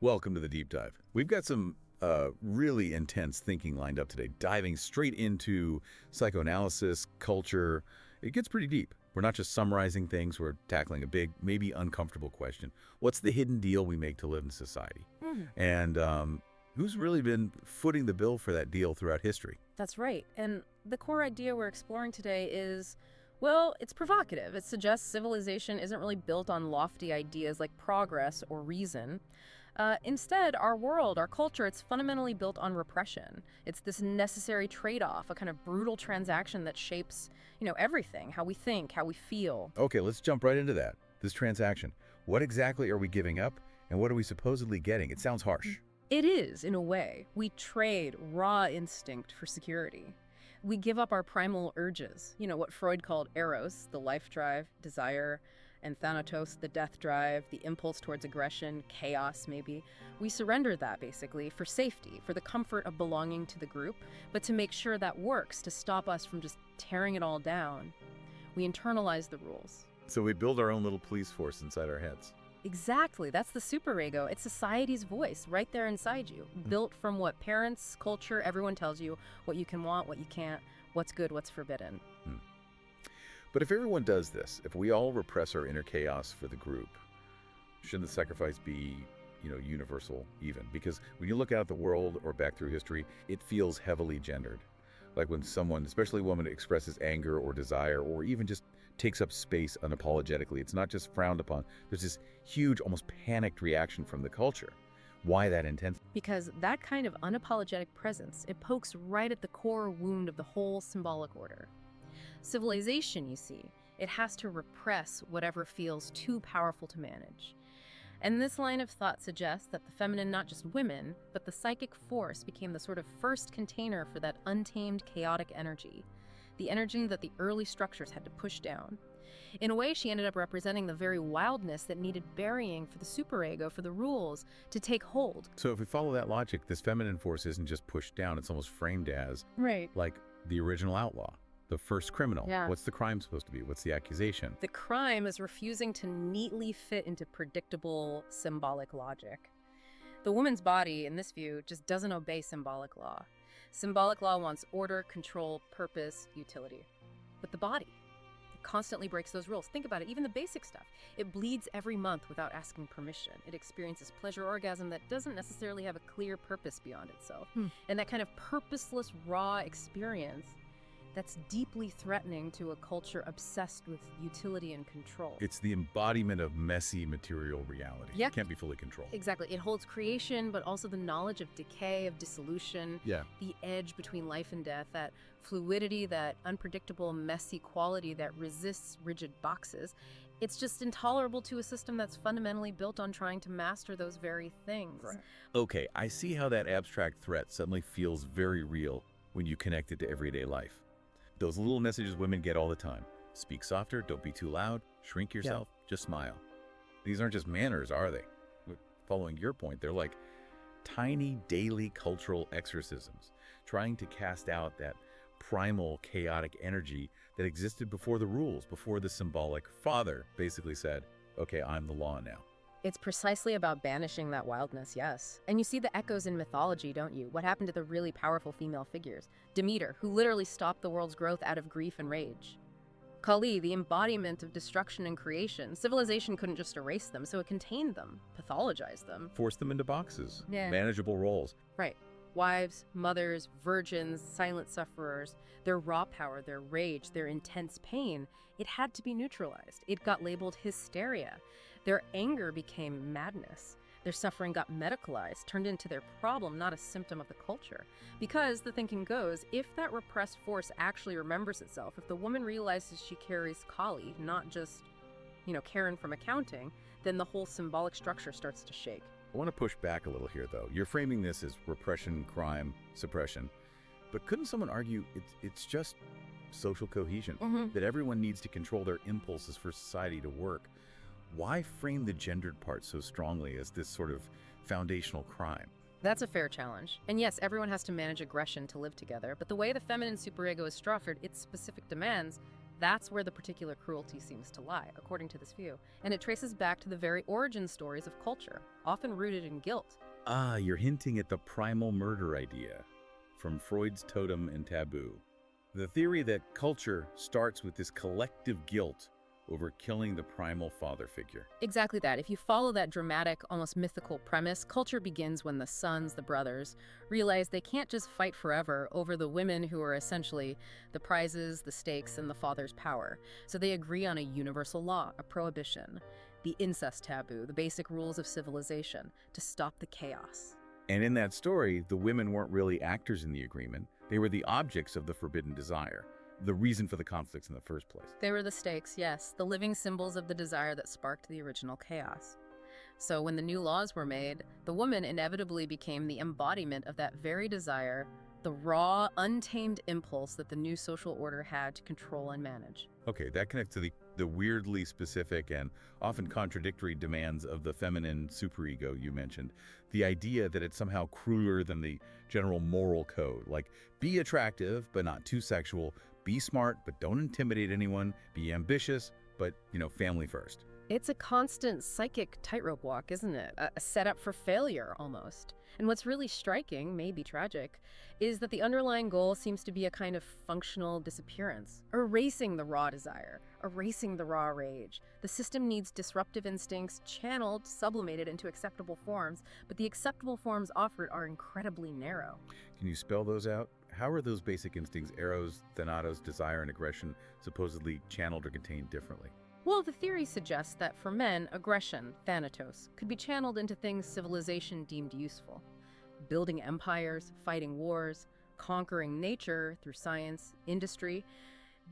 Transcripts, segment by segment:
Welcome to the deep dive. We've got some really intense thinking lined up today, diving straight into psychoanalysis, culture. It gets pretty deep. We're not just summarizing things, we're tackling a big, maybe uncomfortable question. What's the hidden deal we make to live in society? And who's really been footing the bill for that deal throughout history? That's right. And the core idea we're exploring today is, well, it's provocative. It suggests civilization isn't really built on lofty ideas like progress or reason. Instead, our world, our culture, it's fundamentally built on repression. It's this necessary trade-off, a kind of brutal transaction that shapes, everything, how we think, how we feel. Okay, let's jump right into that. This transaction. What exactly are we giving up, and what are we supposedly getting? It sounds harsh. It is, in a way. We trade raw instinct for security. We give up our primal urges, what Freud called eros, the life drive, desire, and thanatos, the death drive, the impulse towards aggression, chaos maybe. We surrender that, basically, for safety, for the comfort of belonging to the group, but to make sure that works, to stop us from just tearing it all down. We internalize the rules. So we build our own little police force inside our heads. Exactly. That's the superego. It's society's voice right there inside you, built from what parents, culture, everyone tells you, what you can want, what you can't, what's good, what's forbidden. But if everyone does this, if we all repress our inner chaos for the group, shouldn't the sacrifice be, universal even? Because when you look out at the world or back through history, it feels heavily gendered. Like when someone, especially a woman, expresses anger or desire or even just takes up space unapologetically, it's not just frowned upon. There's this huge, almost panicked reaction from the culture. Why that intense? Because that kind of unapologetic presence, it pokes right at the core wound of the whole symbolic order. Civilization, you see, it has to repress whatever feels too powerful to manage. And this line of thought suggests that the feminine, not just women, but the psychic force became the sort of first container for that untamed, chaotic energy. The energy that the early structures had to push down. In a way, she ended up representing the very wildness that needed burying for the superego, for the rules, to take hold. So if we follow that logic, this feminine force isn't just pushed down, it's almost framed as, Right. like the original outlaw, the first criminal. Yeah. What's the crime supposed to be? What's the accusation? The crime is refusing to neatly fit into predictable symbolic logic. The woman's body, in this view, just doesn't obey symbolic law. Symbolic law wants order, control, purpose, utility. But the body, it constantly breaks those rules. Think about it, even the basic stuff. It bleeds every month without asking permission. It experiences pleasure orgasm that doesn't necessarily have a clear purpose beyond itself. And that kind of purposeless, raw experience, that's deeply threatening to a culture obsessed with utility and control. It's the embodiment of messy material reality. Yeah. It can't be fully controlled. Exactly. It holds creation, but also the knowledge of decay, of dissolution, Yeah. the edge between life and death, that fluidity, that unpredictable, messy quality that resists rigid boxes. It's just intolerable to a system that's fundamentally built on trying to master those very things. Right. Okay, I see how that abstract threat suddenly feels very real when you connect it to everyday life. Those little messages women get all the time. Speak softer, don't be too loud, shrink yourself, just smile. These aren't just manners, are they? Following your point, they're like tiny daily cultural exorcisms, trying to cast out that primal, chaotic energy that existed before the rules, before the symbolic father basically said, okay, I'm the law now. It's precisely about banishing that wildness, yes. And you see the echoes in mythology, don't you? What happened to the really powerful female figures? Demeter, who literally stopped the world's growth out of grief and rage. Kali, the embodiment of destruction and creation. Civilization couldn't just erase them, so it contained them, pathologized them. Force them into boxes, Yeah. manageable roles. Right. Wives, mothers, virgins, silent sufferers, their raw power, their rage, their intense pain, it had to be neutralized. It got labeled hysteria. Their anger became madness. Their suffering got medicalized, turned into their problem, not a symptom of the culture. Because, the thinking goes, if that repressed force actually remembers itself, if the woman realizes she carries Kali, not just, Karen from accounting, then the whole symbolic structure starts to shake. I want to push back a little here, though. You're framing this as repression, crime, suppression. But couldn't someone argue it's just social cohesion, that everyone needs to control their impulses for society to work? Why frame the gendered part so strongly as this sort of foundational crime? That's a fair challenge. And yes, everyone has to manage aggression to live together, but the way the feminine superego is structured, its specific demands, That's where the particular cruelty seems to lie, according to this view. And it traces back to the very origin stories of culture, often rooted in guilt. Ah, you're hinting at the primal murder idea from Freud's Totem and Taboo. The theory that culture starts with this collective guilt over killing the primal father figure. Exactly that. If you follow that dramatic, almost mythical premise, culture begins when the sons, the brothers, realize they can't just fight forever over the women who are essentially the prizes, the stakes, and the father's power. So they agree on a universal law, a prohibition, the incest taboo, the basic rules of civilization, to stop the chaos. And in that story, the women weren't really actors in the agreement. They were the objects of the forbidden desire, the reason for the conflicts in the first place. They were the stakes, yes, the living symbols of the desire that sparked the original chaos. So when the new laws were made, the woman inevitably became the embodiment of that very desire, the raw, untamed impulse that the new social order had to control and manage. Okay, that connects to the weirdly specific and often contradictory demands of the feminine superego you mentioned. The idea that it's somehow crueler than the general moral code, like be attractive but not too sexual, be smart but don't intimidate anyone, be ambitious but, family first. It's a constant psychic tightrope walk, isn't it? A setup for failure, almost. And what's really striking, maybe tragic, is that the underlying goal seems to be a kind of functional disappearance, erasing the raw desire, erasing the raw rage. The system needs disruptive instincts channeled, sublimated into acceptable forms, but the acceptable forms offered are incredibly narrow. Can you spell those out? How are those basic instincts, eros, thanatos, desire, and aggression, supposedly channeled or contained differently? Well, the theory suggests that for men, aggression, thanatos, could be channeled into things civilization deemed useful. Building empires, fighting wars, conquering nature through science, industry.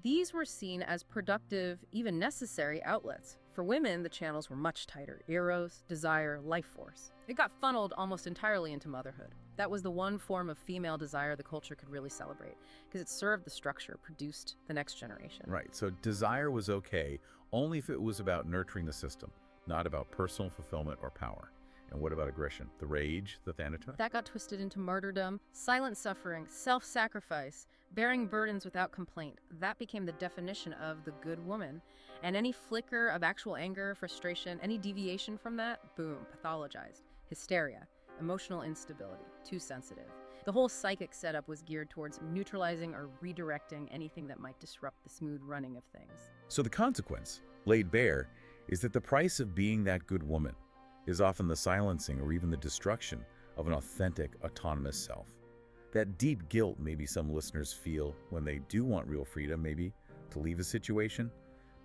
These were seen as productive, even necessary outlets. For women, the channels were much tighter. Eros, desire, life force. It got funneled almost entirely into motherhood. That was the one form of female desire the culture could really celebrate, because it served the structure, produced the next generation. Right, so desire was okay only if it was about nurturing the system, not about personal fulfillment or power. And what about aggression? The rage, the thanatos? That got twisted into martyrdom, silent suffering, self-sacrifice, bearing burdens without complaint. That became the definition of the good woman. And any flicker of actual anger, frustration, any deviation from that, boom, pathologized. Hysteria, emotional instability, too sensitive. The whole psychic setup was geared towards neutralizing or redirecting anything that might disrupt the smooth running of things. So the consequence, laid bare, is that the price of being that good woman is often the silencing or even the destruction of an authentic, autonomous self. That deep guilt maybe some listeners feel when they do want real freedom, maybe to leave a situation,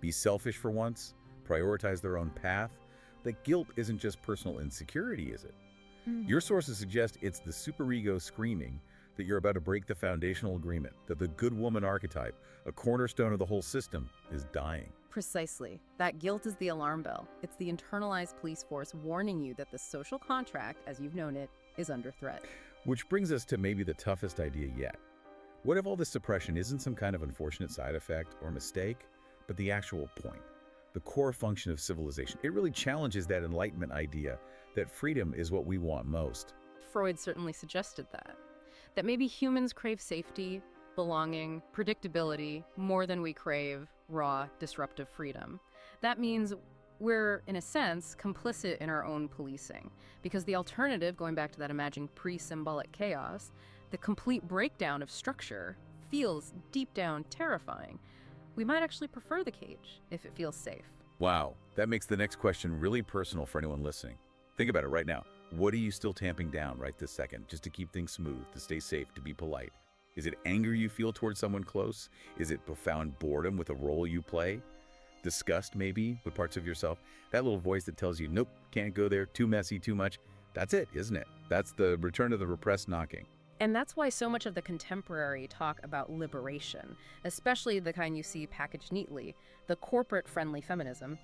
be selfish for once, prioritize their own path. That guilt isn't just personal insecurity, is it? Your sources suggest it's the superego screaming that you're about to break the foundational agreement, that the good woman archetype, a cornerstone of the whole system, is dying. Precisely. That guilt is the alarm bell. It's the internalized police force warning you that the social contract, as you've known it, is under threat. Which brings us to maybe the toughest idea yet. What if all this suppression isn't some kind of unfortunate side effect or mistake, but the actual point, the core function of civilization? It really challenges that Enlightenment idea that freedom is what we want most. Freud certainly suggested that maybe humans crave safety, belonging, predictability more than we crave raw, disruptive freedom. That means we're, in a sense, complicit in our own policing, because the alternative, going back to that imagined pre-symbolic chaos, the complete breakdown of structure, feels deep down terrifying. We might actually prefer the cage if it feels safe. Wow, that makes the next question really personal for anyone listening. Think about it right now. What are you still tamping down right this second, just to keep things smooth, to stay safe, to be polite? Is it anger you feel towards someone close? Is it profound boredom with a role you play? Disgust, maybe, with parts of yourself? That little voice that tells you, nope, can't go there, too messy, too much. That's it, isn't it? That's the return of the repressed knocking. And that's why so much of the contemporary talk about liberation, especially the kind you see packaged neatly, the corporate-friendly feminism,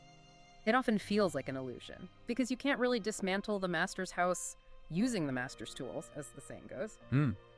it often feels like an illusion, because you can't really dismantle the master's house using the master's tools, as the saying goes.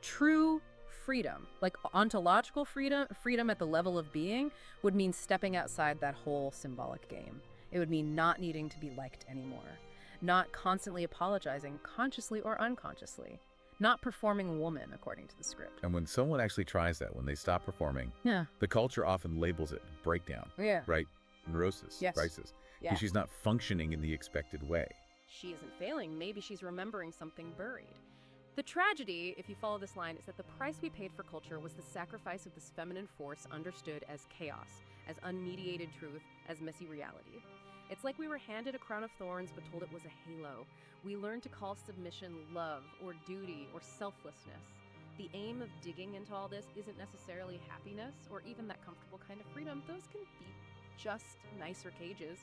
True freedom, like ontological freedom at the level of being, would mean stepping outside that whole symbolic game. It would mean not needing to be liked anymore, not constantly apologizing, consciously or unconsciously, not performing woman, according to the script. And when someone actually tries that, when they stop performing, Yeah. the culture often labels it breakdown, Yeah. right? Neurosis, Yes. crisis. Yeah. Because she's not functioning in the expected way. She isn't failing. Maybe she's remembering something buried. The tragedy, if you follow this line, is that the price we paid for culture was the sacrifice of this feminine force understood as chaos, as unmediated truth, as messy reality. It's like we were handed a crown of thorns but told it was a halo. We learned to call submission love or duty or selflessness. The aim of digging into all this isn't necessarily happiness or even that comfortable kind of freedom. Those can be just nicer cages.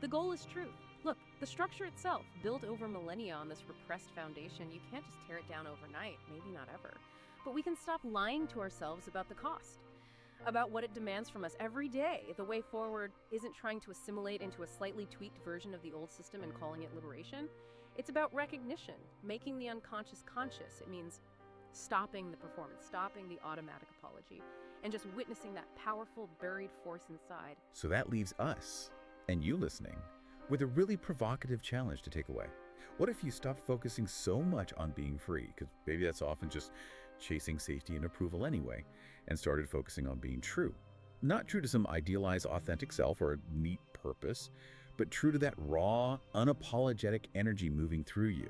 The goal is truth. Look, the structure itself, built over millennia on this repressed foundation, you can't just tear it down overnight, maybe not ever. But we can stop lying to ourselves about the cost, about what it demands from us every day. The way forward isn't trying to assimilate into a slightly tweaked version of the old system and calling it liberation. It's about recognition, making the unconscious conscious. It means stopping the performance, stopping the automatic apology, and just witnessing that powerful buried force inside. So that leaves us, and you listening, with a really provocative challenge to take away. What if you stopped focusing so much on being free, because maybe that's often just chasing safety and approval anyway, and started focusing on being true? Not true to some idealized authentic self or a neat purpose, but true to that raw, unapologetic energy moving through you,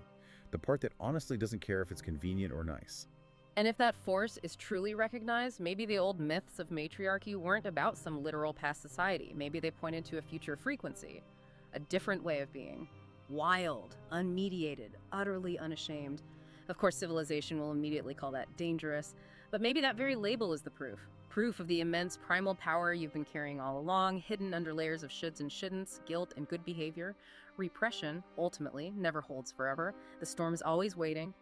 the part that honestly doesn't care if it's convenient or nice. And if that force is truly recognized, maybe the old myths of matriarchy weren't about some literal past society. Maybe they pointed to a future frequency, a different way of being. Wild, unmediated, utterly unashamed. Of course, civilization will immediately call that dangerous, but maybe that very label is the proof. Proof of the immense primal power you've been carrying all along, hidden under layers of shoulds and shouldn'ts, guilt and good behavior. Repression, ultimately, never holds forever. The storm is always waiting.